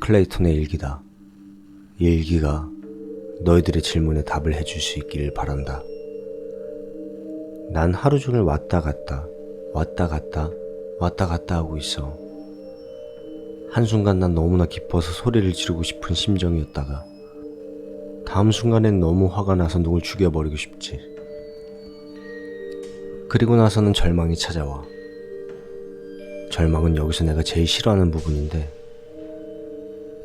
클레이톤의 일기다. 이 일기가 너희들의 질문에 답을 해줄 수 있기를 바란다. 난 하루 종일 왔다 갔다 하고 있어. 한순간 난 너무나 기뻐서 소리를 지르고 싶은 심정이었다가 다음 순간엔 너무 화가 나서 누굴 죽여버리고 싶지. 그리고 나서는 절망이 찾아와. 절망은 여기서 내가 제일 싫어하는 부분인데,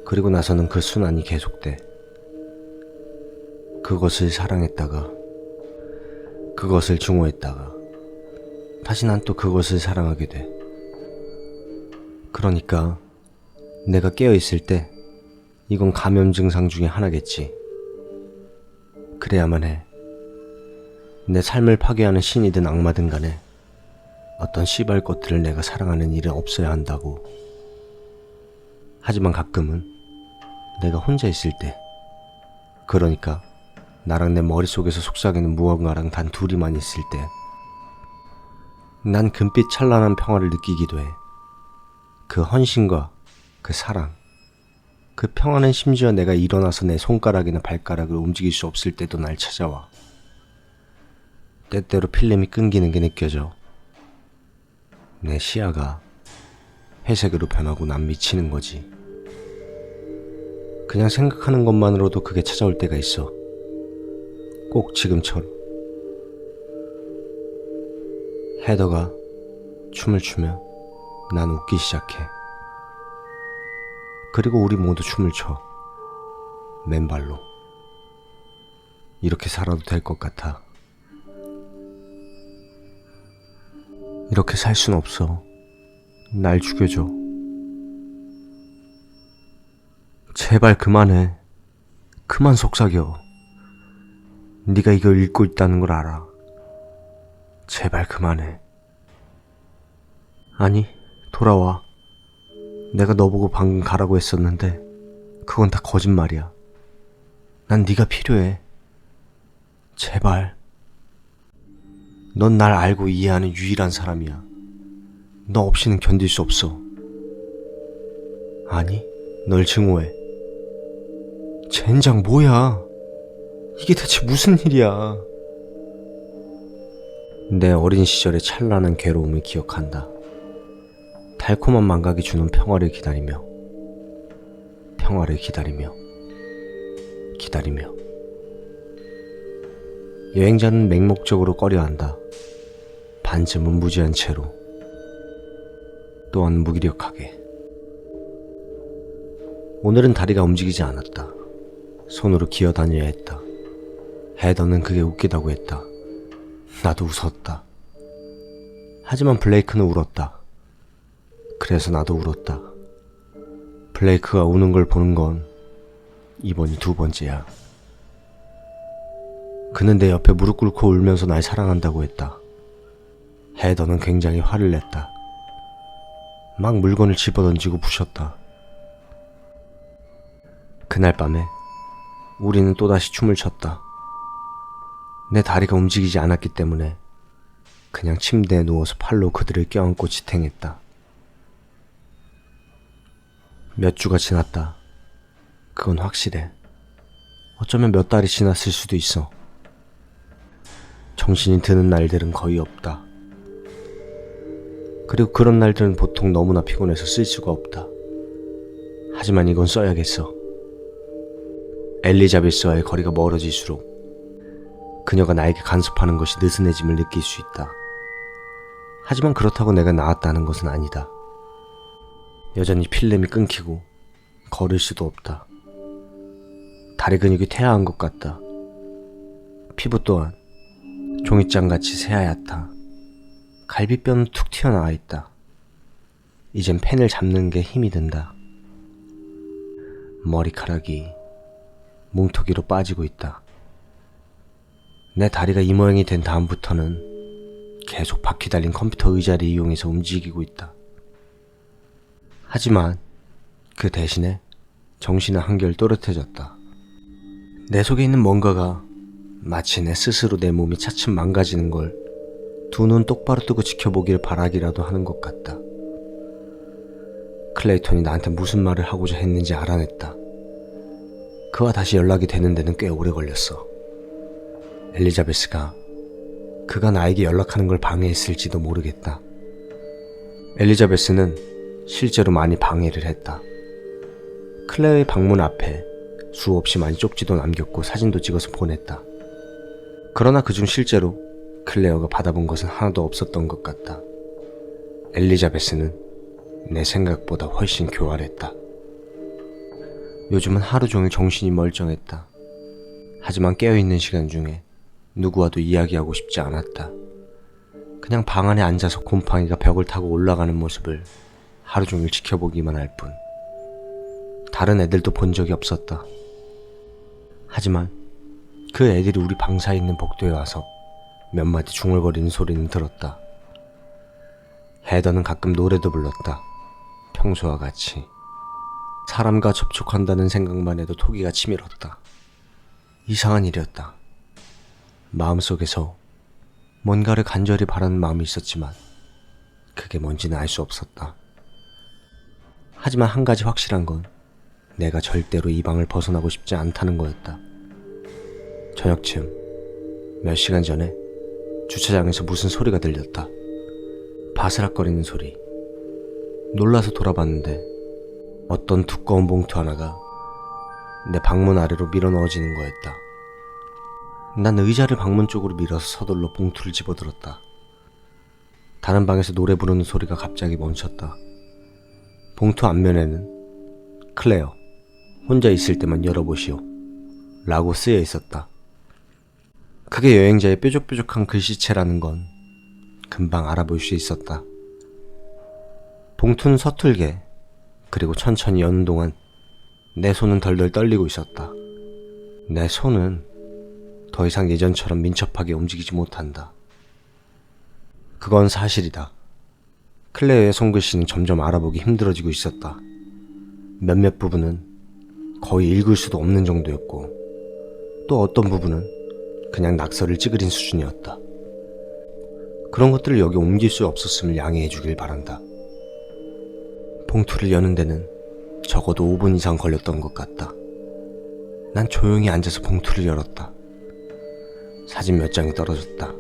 그리고 나서는 그 순환이 계속돼. 그것을 사랑했다가 그것을 증오했다가 다시 난 또 그것을 사랑하게 돼. 그러니까 내가 깨어있을 때 이건 감염 증상 중에 하나겠지. 그래야만 해. 내 삶을 파괴하는 신이든 악마든 간에 어떤 씨발 것들을 내가 사랑하는 일은 없어야 한다고. 하지만 가끔은 내가 혼자 있을 때, 그러니까 나랑 내 머릿속에서 속삭이는 무언가랑 단 둘이만 있을 때, 난 금빛 찬란한 평화를 느끼기도 해. 그 헌신과 그 사랑, 그 평화는 심지어 내가 일어나서 내 손가락이나 발가락을 움직일 수 없을 때도 날 찾아와. 때때로 필름이 끊기는 게 느껴져. 내 시야가 회색으로 변하고 난 미치는 거지. 그냥 생각하는 것만으로도 그게 찾아올 때가 있어. 꼭 지금처럼. 헤더가 춤을 추면 난 웃기 시작해. 그리고 우리 모두 춤을 춰. 맨발로. 이렇게 살아도 될 것 같아. 이렇게 살 순 없어. 날 죽여줘. 제발 그만해. 그만 속삭여. 네가 이걸 읽고 있다는 걸 알아. 제발 그만해. 아니, 돌아와. 내가 너보고 방금 가라고 했었는데 그건 다 거짓말이야. 난 네가 필요해. 제발. 넌 날 알고 이해하는 유일한 사람이야. 너 없이는 견딜 수 없어. 아니, 널 증오해. 젠장 뭐야? 이게 대체 무슨 일이야? 내 어린 시절의 찬란한 괴로움을 기억한다. 달콤한 망각이 주는 평화를 기다리며 여행자는 맹목적으로 꺼려한다. 반쯤은 무지한 채로, 또한 무기력하게. 오늘은 다리가 움직이지 않았다. 손으로 기어다녀야 했다. 헤더는 그게 웃기다고 했다. 나도 웃었다. 하지만 블레이크는 울었다. 그래서 나도 울었다. 블레이크가 우는 걸 보는 건 이번이 두 번째야. 그는 내 옆에 무릎 꿇고 울면서 날 사랑한다고 했다. 헤더는 굉장히 화를 냈다. 막 물건을 집어던지고 부셨다. 그날 밤에 우리는 또다시 춤을 췄다. 내 다리가 움직이지 않았기 때문에 그냥 침대에 누워서 팔로 그들을 껴안고 지탱했다. 몇 주가 지났다. 그건 확실해. 어쩌면 몇 달이 지났을 수도 있어. 정신이 드는 날들은 거의 없다. 그리고 그런 날들은 보통 너무나 피곤해서 쓸 수가 없다. 하지만 이건 써야겠어. 엘리자베스와의 거리가 멀어질수록 그녀가 나에게 간섭하는 것이 느슨해짐을 느낄 수 있다. 하지만 그렇다고 내가 나았다는 것은 아니다. 여전히 필름이 끊기고 걸을 수도 없다. 다리 근육이 퇴화한 것 같다. 피부 또한 종이장같이 새하얗다. 갈비뼈는 툭 튀어나와 있다. 이젠 펜을 잡는 게 힘이 든다. 머리카락이 뭉텅이로 빠지고 있다. 내 다리가 이 모양이 된 다음부터는 계속 바퀴 달린 컴퓨터 의자를 이용해서 움직이고 있다. 하지만 그 대신에 정신은 한결 또렷해졌다. 내 속에 있는 뭔가가 마치 내 스스로 내 몸이 차츰 망가지는 걸 두 눈 똑바로 뜨고 지켜보길 바라기라도 하는 것 같다. 클레이톤이 나한테 무슨 말을 하고자 했는지 알아냈다. 그와 다시 연락이 되는 데는 꽤 오래 걸렸어. 엘리자베스가 그가 나에게 연락하는 걸 방해했을지도 모르겠다. 엘리자베스는 실제로 많이 방해를 했다. 클레어의 방문 앞에 수없이 많이 쪽지도 남겼고 사진도 찍어서 보냈다. 그러나 그중 실제로 클레어가 받아본 것은 하나도 없었던 것 같다. 엘리자베스는 내 생각보다 훨씬 교활했다. 요즘은 하루 종일 정신이 멀쩡했다. 하지만 깨어있는 시간 중에 누구와도 이야기하고 싶지 않았다. 그냥 방 안에 앉아서 곰팡이가 벽을 타고 올라가는 모습을 하루 종일 지켜보기만 할 뿐. 다른 애들도 본 적이 없었다. 하지만 그 애들이 우리 방 사이에 있는 복도에 와서 몇 마디 중얼거리는 소리는 들었다. 헤더는 가끔 노래도 불렀다. 평소와 같이. 사람과 접촉한다는 생각만 해도 토기가 치밀었다. 이상한 일이었다. 마음속에서 뭔가를 간절히 바라는 마음이 있었지만 그게 뭔지는 알 수 없었다. 하지만 한 가지 확실한 건 내가 절대로 이 방을 벗어나고 싶지 않다는 거였다. 저녁쯤 몇 시간 전에 주차장에서 무슨 소리가 들렸다. 바스락거리는 소리. 놀라서 돌아봤는데 어떤 두꺼운 봉투 하나가 내 방문 아래로 밀어 넣어지는 거였다. 난 의자를 방문 쪽으로 밀어서 서둘러 봉투를 집어들었다. 다른 방에서 노래 부르는 소리가 갑자기 멈췄다. 봉투 앞면에는 클레어, 혼자 있을 때만 열어보시오 라고 쓰여 있었다. 그게 여행자의 뾰족뾰족한 글씨체라는 건 금방 알아볼 수 있었다. 봉투는 서툴게 그리고 천천히 여는 동안 내 손은 덜덜 떨리고 있었다. 내 손은 더 이상 예전처럼 민첩하게 움직이지 못한다. 그건 사실이다. 클레어의 손글씨는 점점 알아보기 힘들어지고 있었다. 몇몇 부분은 거의 읽을 수도 없는 정도였고 또 어떤 부분은 그냥 낙서를 찌그린 수준이었다. 그런 것들을 여기 옮길 수 없었음을 양해해 주길 바란다. 봉투를 여는 데는 적어도 5분 이상 걸렸던 것 같다. 난 조용히 앉아서 봉투를 열었다. 사진 몇 장이 떨어졌다.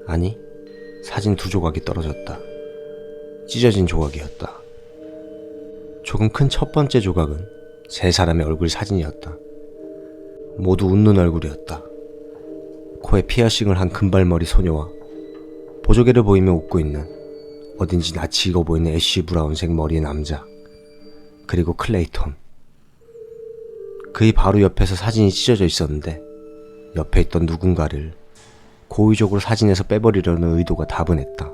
아니, 사진 2조각이 떨어졌다. 찢어진 조각이었다. 조금 큰 첫 번째 조각은 3사람의 얼굴 사진이었다. 모두 웃는 얼굴이었다. 코에 피어싱을 한 금발머리 소녀와 보조개를 보이며 웃고 있는 어딘지 낯이 익어 보이는 애쉬 브라운색 머리의 남자, 그리고 클레이톤. 그의 바로 옆에서 사진이 찢어져 있었는데 옆에 있던 누군가를 고의적으로 사진에서 빼버리려는 의도가 다분했다.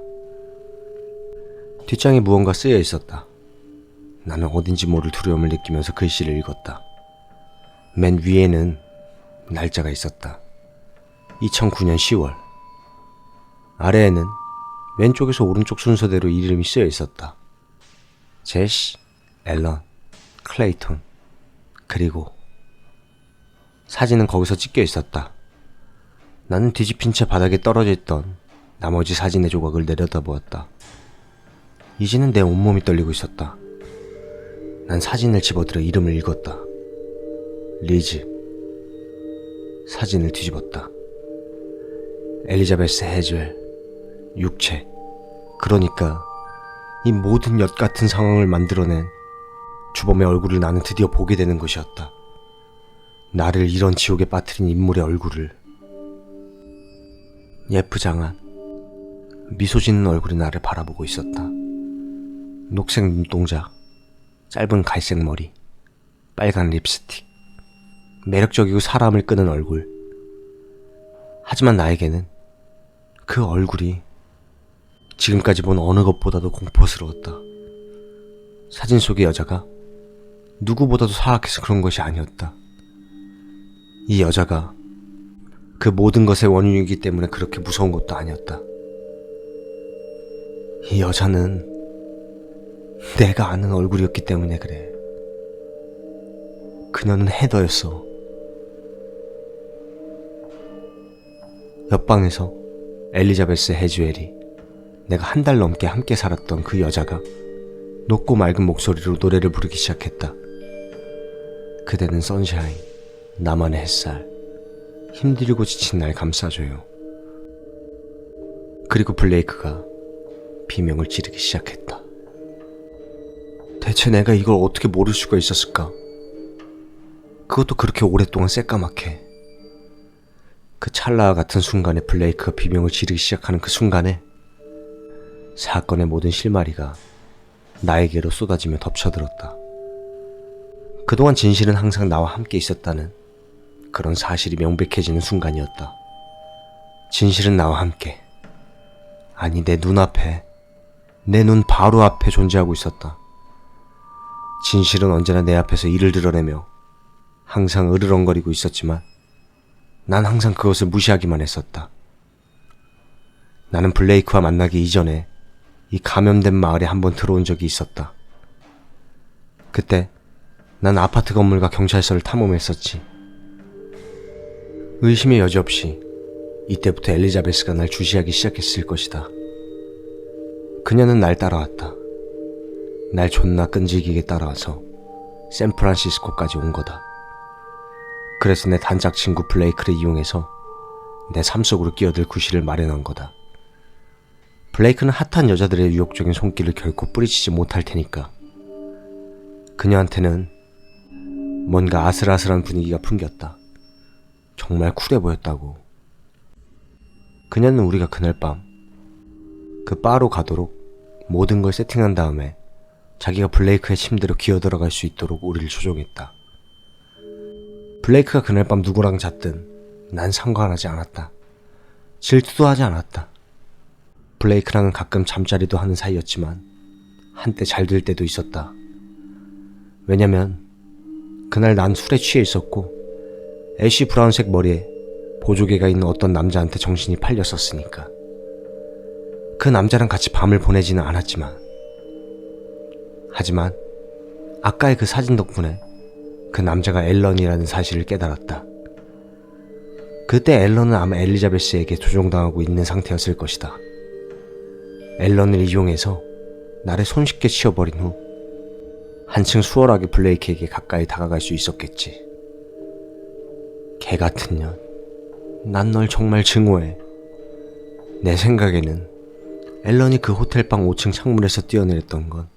뒷장에 무언가 쓰여 있었다. 나는 어딘지 모를 두려움을 느끼면서 글씨를 읽었다. 맨 위에는 날짜가 있었다. 2009년 10월. 아래에는 왼쪽에서 오른쪽 순서대로 이름이 쓰여 있었다. 제시, 앨런, 클레이톤, 그리고 사진은 거기서 찍혀 있었다. 나는 뒤집힌 채 바닥에 떨어져 있던 나머지 사진의 조각을 내려다보았다. 이제는 내 온몸이 떨리고 있었다. 난 사진을 집어들어 이름을 읽었다. 리즈. 사진을 뒤집었다. 엘리자베스 헤즈웰. 육체. 그러니까 이 모든 엿 같은 상황을 만들어낸 주범의 얼굴을 나는 드디어 보게 되는 것이었다. 나를 이런 지옥에 빠뜨린 인물의 얼굴을. 예쁘장한 미소 짓는 얼굴이 나를 바라보고 있었다. 녹색 눈동자, 짧은 갈색 머리, 빨간 립스틱, 매력적이고 사람을 끄는 얼굴. 하지만 나에게는 그 얼굴이 지금까지 본 어느 것보다도 공포스러웠다. 사진 속의 여자가 누구보다도 사악해서 그런 것이 아니었다. 이 여자가 그 모든 것의 원인이기 때문에 그렇게 무서운 것도 아니었다. 이 여자는 내가 아는 얼굴이었기 때문에 그래. 그녀는 헤더였어. 옆방에서 엘리자베스 헤즈웰이, 내가 한 달 넘게 함께 살았던 그 여자가 높고 맑은 목소리로 노래를 부르기 시작했다. 그대는 선샤인, 나만의 햇살, 힘들고 지친 날 감싸줘요. 그리고 블레이크가 비명을 지르기 시작했다. 대체 내가 이걸 어떻게 모를 수가 있었을까? 그것도 그렇게 오랫동안 새까맣게. 그 찰나와 같은 순간에 블레이크가 비명을 지르기 시작하는 그 순간에 사건의 모든 실마리가 나에게로 쏟아지며 덮쳐들었다. 그동안 진실은 항상 나와 함께 있었다는 그런 사실이 명백해지는 순간이었다. 진실은 나와 함께, 아니 내 눈앞에, 내 눈 바로 앞에 존재하고 있었다. 진실은 언제나 내 앞에서 이를 드러내며 항상 으르렁거리고 있었지만 난 항상 그것을 무시하기만 했었다. 나는 블레이크와 만나기 이전에 이 감염된 마을에 한번 들어온 적이 있었다. 그때 난 아파트 건물과 경찰서를 탐험했었지. 의심의 여지 없이 이때부터 엘리자베스가 날 주시하기 시작했을 것이다. 그녀는 날 따라왔다. 날 존나 끈질기게 따라와서 샌프란시스코까지 온 거다. 그래서 내 단짝 친구 블레이크를 이용해서 내 삶 속으로 끼어들 구실을 마련한 거다. 블레이크는 핫한 여자들의 유혹적인 손길을 결코 뿌리치지 못할 테니까. 그녀한테는 뭔가 아슬아슬한 분위기가 풍겼다. 정말 쿨해 보였다고. 그녀는 우리가 그날 밤 그 바로 가도록 모든 걸 세팅한 다음에 자기가 블레이크의 침대로 기어들어갈 수 있도록 우리를 조종했다. 블레이크가 그날 밤 누구랑 잤든 난 상관하지 않았다. 질투도 하지 않았다. 블레이크랑은 가끔 잠자리도 하는 사이였지만 한때 잘 될 때도 있었다. 왜냐면 그날 난 술에 취해 있었고 애쉬 브라운색 머리에 보조개가 있는 어떤 남자한테 정신이 팔렸었으니까. 그 남자랑 같이 밤을 보내지는 않았지만, 하지만 아까의 그 사진 덕분에 그 남자가 앨런이라는 사실을 깨달았다. 그때 앨런은 아마 엘리자베스에게 조종당하고 있는 상태였을 것이다. 앨런을 이용해서 나를 손쉽게 치워버린 후 한층 수월하게 블레이크에게 가까이 다가갈 수 있었겠지. 개같은 년, 난 널 정말 증오해. 내 생각에는 앨런이 그 호텔방 5층 창문에서 뛰어내렸던 건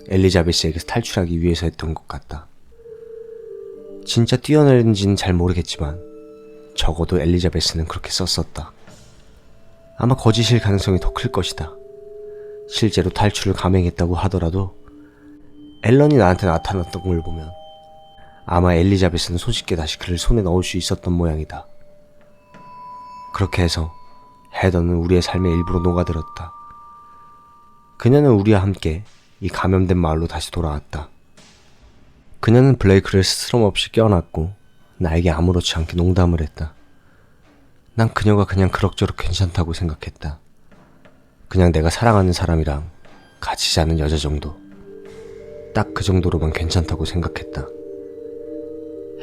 엘리자베스에게서 탈출하기 위해서 했던 것 같다. 진짜 뛰어내린지는 잘 모르겠지만 적어도 엘리자베스는 그렇게 썼었다. 아마 거짓일 가능성이 더 클 것이다. 실제로 탈출을 감행했다고 하더라도 앨런이 나한테 나타났던 걸 보면 아마 엘리자베스는 손쉽게 다시 그를 손에 넣을 수 있었던 모양이다. 그렇게 해서 헤더는 우리의 삶의 일부로 녹아들었다. 그녀는 우리와 함께 이 감염된 마을로 다시 돌아왔다. 그녀는 블레이크를 스스럼없이 껴안았고 나에게 아무렇지 않게 농담을 했다. 난 그녀가 그냥 그럭저럭 괜찮다고 생각했다. 그냥 내가 사랑하는 사람이랑 같이 자는 여자 정도. 딱 그 정도로만 괜찮다고 생각했다.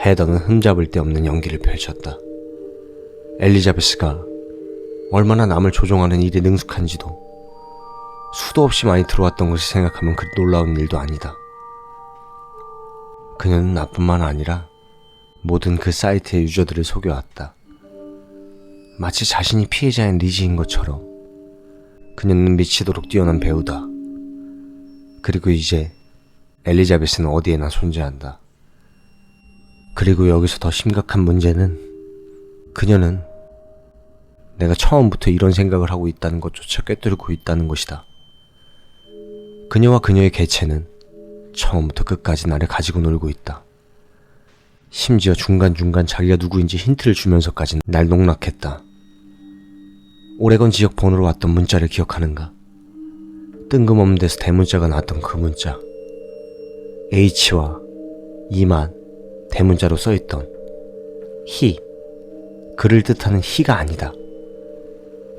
헤더는 흠잡을 데 없는 연기를 펼쳤다. 엘리자베스가 얼마나 남을 조종하는 일에 능숙한지도 수도 없이 많이 들어왔던 것을 생각하면 그리 놀라운 일도 아니다. 그녀는 나뿐만 아니라 모든 그 사이트의 유저들을 속여왔다. 마치 자신이 피해자인 리지인 것처럼. 그녀는 미치도록 뛰어난 배우다. 그리고 이제 엘리자베스는 어디에나 존재한다. 그리고 여기서 더 심각한 문제는 그녀는 내가 처음부터 이런 생각을 하고 있다는 것조차 꿰뚫고 있다는 것이다. 그녀와 그녀의 개체는 처음부터 끝까지 나를 가지고 놀고 있다. 심지어 중간중간 자기가 누구인지 힌트를 주면서까지 날 농락했다. 오레건 지역 번호로 왔던 문자를 기억하는가? 뜬금없는 데서 대문자가 나왔던 그 문자. H와 2만 대문자로 써있던 히. 그를 뜻하는 히가 아니다.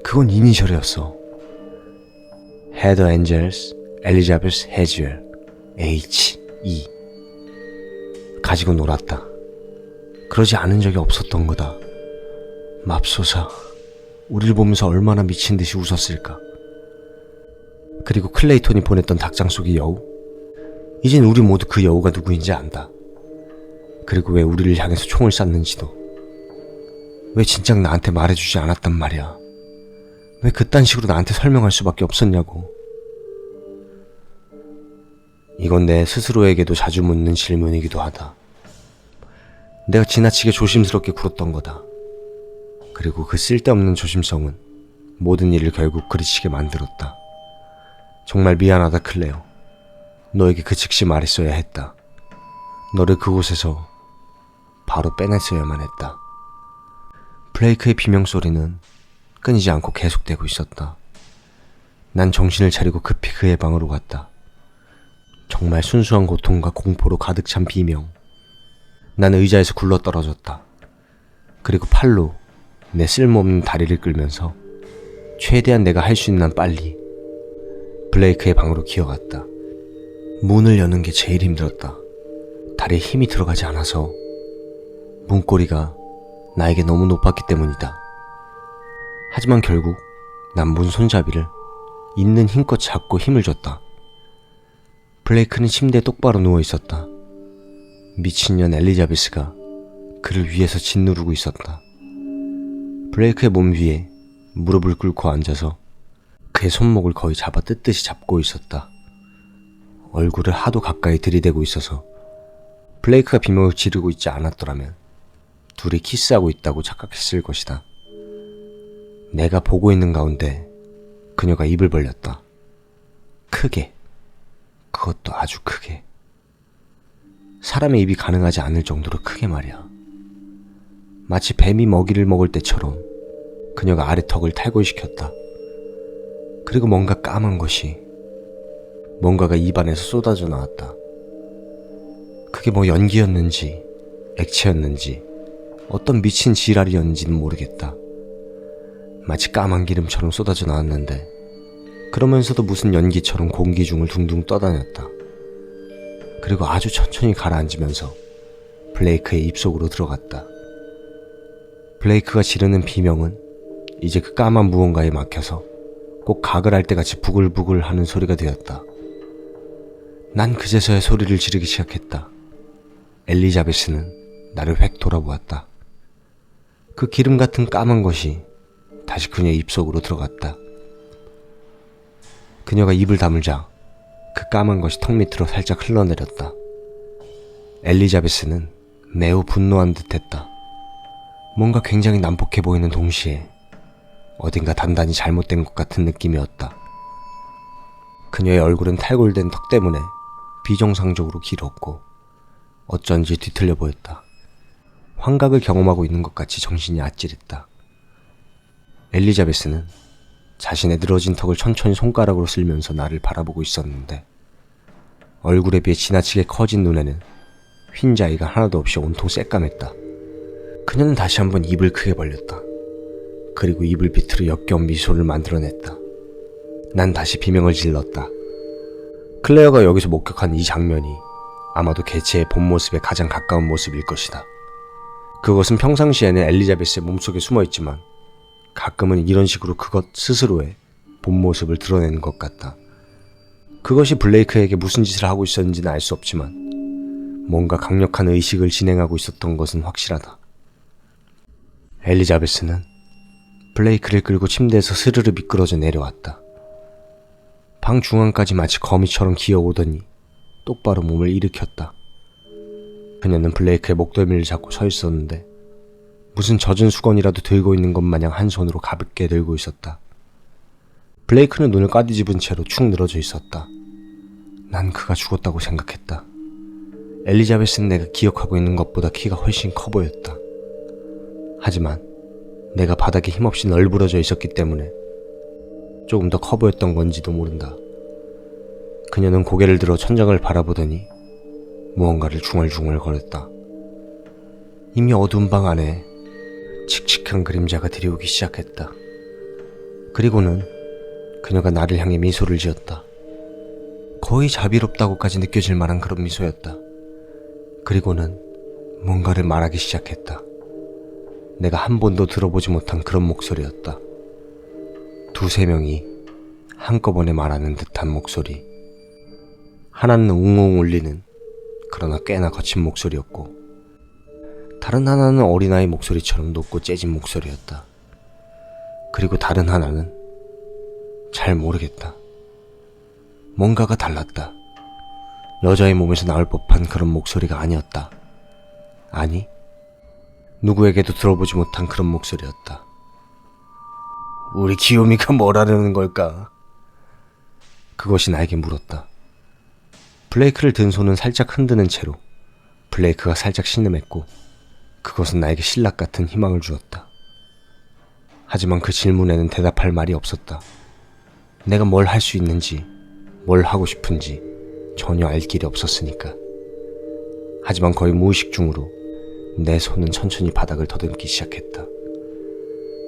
그건 이니셜이었어. 헤더 엔젤스 엘리자베스 해즈웰 H.E. 가지고 놀았다. 그러지 않은 적이 없었던 거다. 맙소사, 우리를 보면서 얼마나 미친 듯이 웃었을까. 그리고 클레이톤이 보냈던 닭장 속의 여우. 이젠 우리 모두 그 여우가 누구인지 안다. 그리고 왜 우리를 향해서 총을 쐈는지도. 왜 진작 나한테 말해주지 않았단 말이야. 왜 그딴 식으로 나한테 설명할 수밖에 없었냐고. 이건 내 스스로에게도 자주 묻는 질문이기도 하다. 내가 지나치게 조심스럽게 굴었던 거다. 그리고 그 쓸데없는 조심성은 모든 일을 결국 그르치게 만들었다. 정말 미안하다, 클레어. 너에게 그 즉시 말했어야 했다. 너를 그곳에서 바로 빼냈어야만 했다. 블레이크의 비명소리는 끊이지 않고 계속되고 있었다. 난 정신을 차리고 급히 그의 방으로 갔다. 정말 순수한 고통과 공포로 가득 찬 비명. 난 의자에서 굴러떨어졌다. 그리고 팔로 내 쓸모없는 다리를 끌면서 최대한 내가 할 수 있는 한 빨리 블레이크의 방으로 기어갔다. 문을 여는 게 제일 힘들었다. 다리에 힘이 들어가지 않아서 문고리가 나에게 너무 높았기 때문이다. 하지만 결국 난 문 손잡이를 있는 힘껏 잡고 힘을 줬다. 블레이크는 침대에 똑바로 누워 있었다. 미친년 엘리자베스가 그를 위에서 짓누르고 있었다. 블레이크의 몸 위에 무릎을 꿇고 앉아서 그의 손목을 거의 잡아 뜯듯이 잡고 있었다. 얼굴을 하도 가까이 들이대고 있어서 블레이크가 비명을 지르고 있지 않았더라면 둘이 키스하고 있다고 착각했을 것이다. 내가 보고 있는 가운데 그녀가 입을 벌렸다. 크게. 그것도 아주 크게. 사람의 입이 가능하지 않을 정도로 크게 말이야. 마치 뱀이 먹이를 먹을 때처럼 그녀가 아래 턱을 탈골시켰다. 그리고 뭔가 까만 것이, 뭔가가 입안에서 쏟아져 나왔다. 그게 뭐 연기였는지 액체였는지 어떤 미친 지랄이었는지는 모르겠다. 마치 까만 기름처럼 쏟아져 나왔는데 그러면서도 무슨 연기처럼 공기 중을 둥둥 떠다녔다. 그리고 아주 천천히 가라앉으면서 블레이크의 입속으로 들어갔다. 블레이크가 지르는 비명은 이제 그 까만 무언가에 막혀서 꼭 각을 할 때같이 부글부글 하는 소리가 되었다. 난 그제서야 소리를 지르기 시작했다. 엘리자베스는 나를 획 돌아보았다. 그 기름 같은 까만 것이 다시 그녀의 입속으로 들어갔다. 그녀가 입을 다물자 그 까만 것이 턱 밑으로 살짝 흘러내렸다. 엘리자베스는 매우 분노한 듯했다. 뭔가 굉장히 난폭해 보이는 동시에 어딘가 단단히 잘못된 것 같은 느낌이었다. 그녀의 얼굴은 탈골된 턱 때문에 비정상적으로 길었고 어쩐지 뒤틀려 보였다. 환각을 경험하고 있는 것 같이 정신이 아찔했다. 엘리자베스는 자신의 늘어진 턱을 천천히 손가락으로 쓸면서 나를 바라보고 있었는데 얼굴에 비해 지나치게 커진 눈에는 흰자위가 하나도 없이 온통 새까맸다. 그녀는 다시 한번 입을 크게 벌렸다. 그리고 입을 비틀어 역겨운 미소를 만들어냈다. 난 다시 비명을 질렀다. 클레어가 여기서 목격한 이 장면이 아마도 개체의 본 모습에 가장 가까운 모습일 것이다. 그것은 평상시에는 엘리자베스의 몸속에 숨어있지만 가끔은 이런 식으로 그것 스스로의 본 모습을 드러내는 것 같다. 그것이 블레이크에게 무슨 짓을 하고 있었는지는 알 수 없지만 뭔가 강력한 의식을 진행하고 있었던 것은 확실하다. 엘리자베스는 블레이크를 끌고 침대에서 스르르 미끄러져 내려왔다. 방 중앙까지 마치 거미처럼 기어오더니 똑바로 몸을 일으켰다. 그녀는 블레이크의 목덜미를 잡고 서 있었는데 무슨 젖은 수건이라도 들고 있는 것 마냥 한 손으로 가볍게 들고 있었다. 블레이크는 눈을 까디집은 채로 축 늘어져 있었다. 난 그가 죽었다고 생각했다. 엘리자베스는 내가 기억하고 있는 것보다 키가 훨씬 커 보였다. 하지만 내가 바닥에 힘없이 널브러져 있었기 때문에 조금 더 커 보였던 건지도 모른다. 그녀는 고개를 들어 천장을 바라보더니 무언가를 중얼중얼 거렸다. 이미 어두운 방 안에 칙칙한 그림자가 들이오기 시작했다. 그리고는 그녀가 나를 향해 미소를 지었다. 거의 자비롭다고까지 느껴질 만한 그런 미소였다. 그리고는 뭔가를 말하기 시작했다. 내가 한 번도 들어보지 못한 그런 목소리였다. 두세 명이 한꺼번에 말하는 듯한 목소리. 하나는 웅웅 울리는 그러나 꽤나 거친 목소리였고, 다른 하나는 어린아이 목소리처럼 높고 재진 목소리였다. 그리고 다른 하나는 잘 모르겠다. 뭔가가 달랐다. 여자의 몸에서 나올 법한 그런 목소리가 아니었다. 아니, 누구에게도 들어보지 못한 그런 목소리였다. 우리 귀요미가 뭐라는 걸까? 그것이 나에게 물었다. 블레이크를 든 손은 살짝 흔드는 채로 블레이크가 살짝 신음했고, 그것은 나에게 신락 같은 희망을 주었다. 하지만 그 질문에는 대답할 말이 없었다. 내가 뭘 할 수 있는지, 뭘 하고 싶은지 전혀 알 길이 없었으니까. 하지만 거의 무의식 중으로 내 손은 천천히 바닥을 더듬기 시작했다.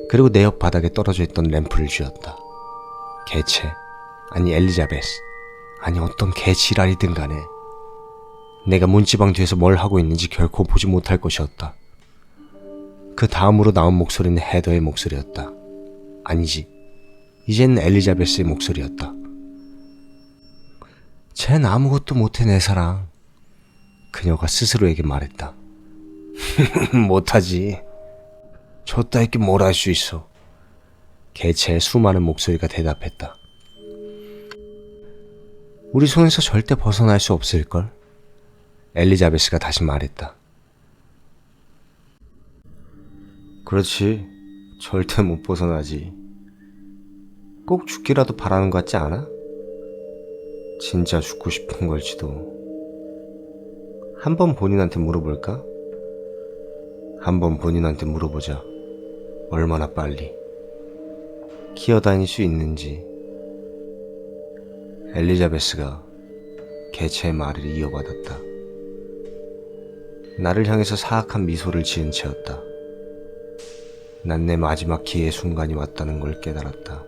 그리고 내 옆 바닥에 떨어져 있던 램프를 쥐었다. 개체, 아니 엘리자베스, 아니 어떤 개지랄이든 간에 내가 문지방 뒤에서 뭘 하고 있는지 결코 보지 못할 것이었다. 그 다음으로 나온 목소리는 헤더의 목소리였다. 아니지, 이제는 엘리자베스의 목소리였다. 쟨 아무것도 못해 내 사랑. 그녀가 스스로에게 말했다. 못하지. 저 따위께 뭘 할 수 있어. 개체의 수많은 목소리가 대답했다. 우리 손에서 절대 벗어날 수 없을걸? 엘리자베스가 다시 말했다. 그렇지. 절대 못 벗어나지. 꼭 죽기라도 바라는 것 같지 않아? 진짜 죽고 싶은 걸지도. 한번 본인한테 물어볼까? 한번 본인한테 물어보자. 얼마나 빨리 기어다닐 수 있는지. 엘리자베스가 개체의 말을 이어받았다. 나를 향해서 사악한 미소를 지은 채였다. 난 내 마지막 기회의 순간이 왔다는 걸 깨달았다.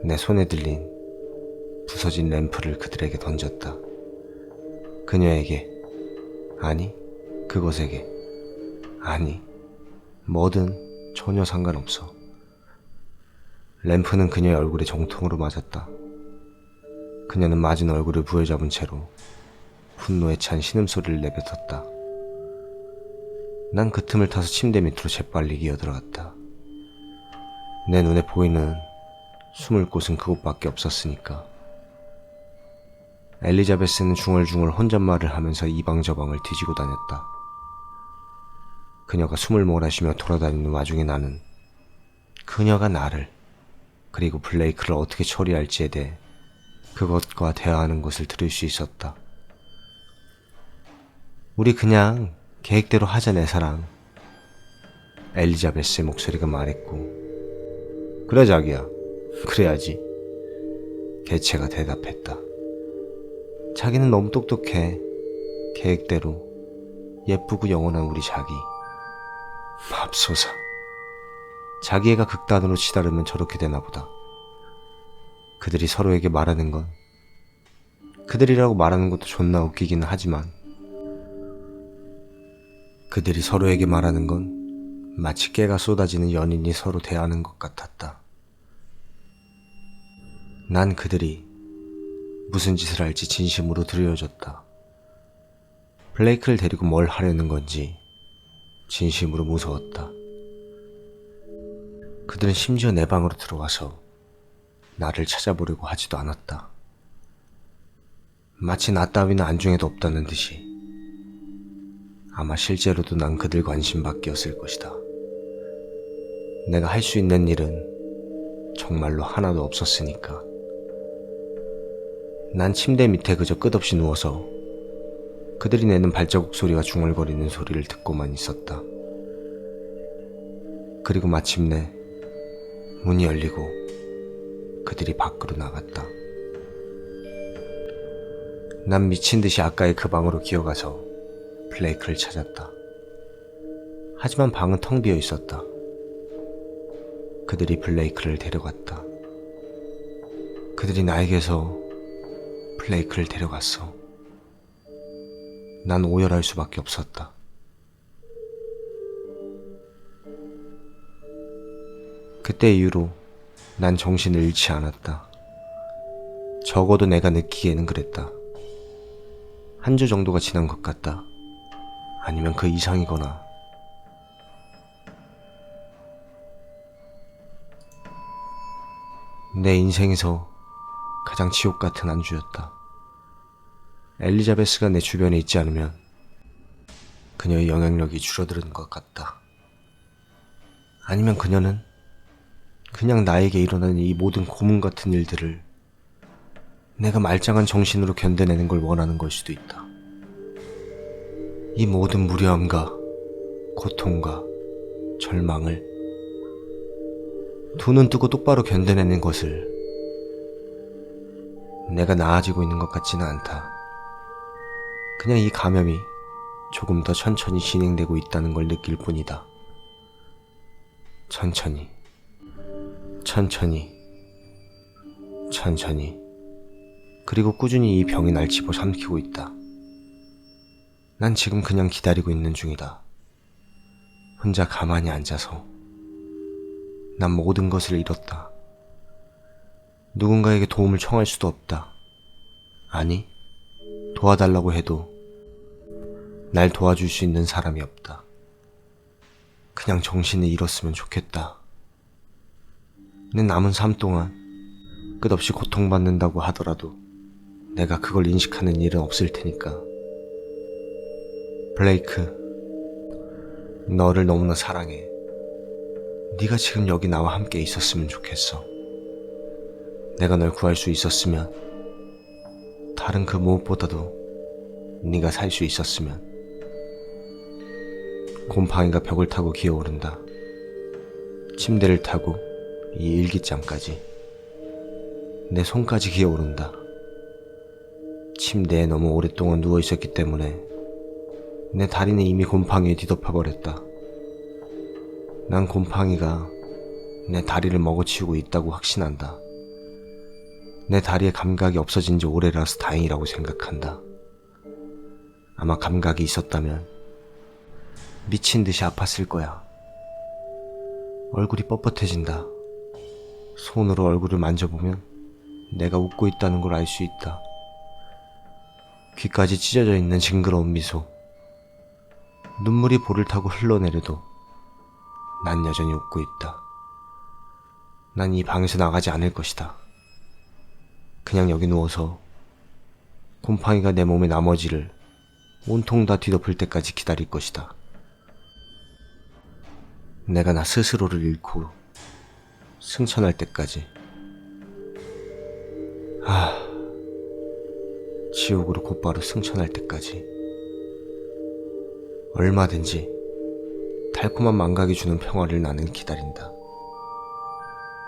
내 손에 들린 부서진 램프를 그들에게 던졌다. 그녀에게, 아니 그것에게, 아니 뭐든 전혀 상관없어. 램프는 그녀의 얼굴에 정통으로 맞았다. 그녀는 맞은 얼굴을 부여잡은 채로 분노에 찬 신음소리를 내뱉었다. 난 그 틈을 타서 침대 밑으로 재빨리 기어들어갔다. 내 눈에 보이는 숨을 곳은 그곳밖에 없었으니까. 엘리자베스는 중얼중얼 혼잣말을 하면서 이방저방을 뒤지고 다녔다. 그녀가 숨을 몰아쉬며 돌아다니는 와중에 나는 그녀가 나를, 그리고 블레이크를 어떻게 처리할지에 대해 그것과 대화하는 것을 들을 수 있었다. 우리 그냥 계획대로 하자 내 사랑. 엘리자베스의 목소리가 말했고, 그래 자기야, 그래야지. 개체가 대답했다. 자기는 너무 똑똑해. 계획대로. 예쁘고 영원한 우리 자기. 맙소사. 자기 애가 극단으로 치달으면 저렇게 되나 보다. 그들이 서로에게 말하는 건, 그들이라고 말하는 것도 존나 웃기기는 하지만, 그들이 서로에게 말하는 건 마치 깨가 쏟아지는 연인이 서로 대하는 것 같았다. 난 그들이 무슨 짓을 할지 진심으로 두려워졌다. 블레이크를 데리고 뭘 하려는 건지 진심으로 무서웠다. 그들은 심지어 내 방으로 들어와서 나를 찾아보려고 하지도 않았다. 마치 나 따위는 안중에도 없다는 듯이. 아마 실제로도 난 그들 관심 밖이었을 것이다. 내가 할 수 있는 일은 정말로 하나도 없었으니까. 난 침대 밑에 그저 끝없이 누워서 그들이 내는 발자국 소리와 중얼거리는 소리를 듣고만 있었다. 그리고 마침내 문이 열리고 그들이 밖으로 나갔다. 난 미친 듯이 아까의 그 방으로 기어가서 블레이크를 찾았다. 하지만 방은 텅 비어 있었다. 그들이 블레이크를 데려갔다. 그들이 나에게서 블레이크를 데려갔어. 난 오열할 수밖에 없었다. 그때 이후로 난 정신을 잃지 않았다. 적어도 내가 느끼기에는 그랬다. 한 주 정도가 지난 것 같다. 아니면 그 이상이거나. 내 인생에서 가장 지옥 같은 한 주였다. 엘리자베스가 내 주변에 있지 않으면 그녀의 영향력이 줄어드는 것 같다. 아니면 그녀는 그냥 나에게 일어나는 이 모든 고문 같은 일들을 내가 말짱한 정신으로 견뎌내는 걸 원하는 걸 수도 있다. 이 모든 무료함과 고통과 절망을 두 눈 뜨고 똑바로 견뎌내는 것을 내가 나아지고 있는 것 같지는 않다. 그냥 이 감염이 조금 더 천천히 진행되고 있다는 걸 느낄 뿐이다. 천천히, 천천히, 천천히. 그리고 꾸준히 이 병이 날 집어삼키고 있다. 난 지금 그냥 기다리고 있는 중이다. 혼자 가만히 앉아서. 난 모든 것을 잃었다. 누군가에게 도움을 청할 수도 없다. 아니, 도와달라고 해도 날 도와줄 수 있는 사람이 없다. 그냥 정신을 잃었으면 좋겠다. 내 남은 삶 동안 끝없이 고통받는다고 하더라도 내가 그걸 인식하는 일은 없을 테니까. 블레이크, 너를 너무나 사랑해. 네가 지금 여기 나와 함께 있었으면 좋겠어. 내가 널 구할 수 있었으면, 다른 그 무엇보다도 네가 살 수 있었으면. 곰팡이가 벽을 타고 기어오른다. 침대를 타고 이 일기장까지. 내 손까지 기어오른다. 침대에 너무 오랫동안 누워있었기 때문에 내 다리는 이미 곰팡이에 뒤덮여버렸다. 난 곰팡이가 내 다리를 먹어치우고 있다고 확신한다. 내 다리에 감각이 없어진 지 오래라서 다행이라고 생각한다. 아마 감각이 있었다면 미친 듯이 아팠을 거야. 얼굴이 뻣뻣해진다. 손으로 얼굴을 만져보면 내가 웃고 있다는 걸 알 수 있다. 귀까지 찢어져 있는 징그러운 미소. 눈물이 볼을 타고 흘러내려도 난 여전히 웃고 있다. 난 이 방에서 나가지 않을 것이다. 그냥 여기 누워서 곰팡이가 내 몸의 나머지를 온통 다 뒤덮을 때까지 기다릴 것이다. 내가 나 스스로를 잃고 승천할 때까지. 지옥으로 곧바로 승천할 때까지. 얼마든지 달콤한 망각이 주는 평화를 나는 기다린다.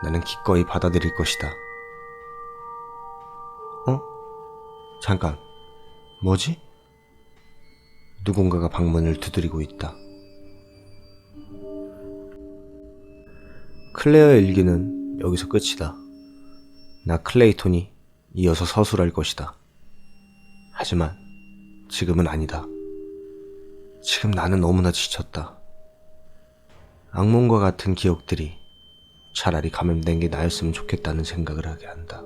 나는 기꺼이 받아들일 것이다. 잠깐, 뭐지? 누군가가 방문을 두드리고 있다. 클레어의 일기는 여기서 끝이다. 나 클레이톤이 이어서 서술할 것이다. 하지만 지금은 아니다. 지금 나는 너무나 지쳤다. 악몽과 같은 기억들이 차라리 감염된 게 나였으면 좋겠다는 생각을 하게 한다.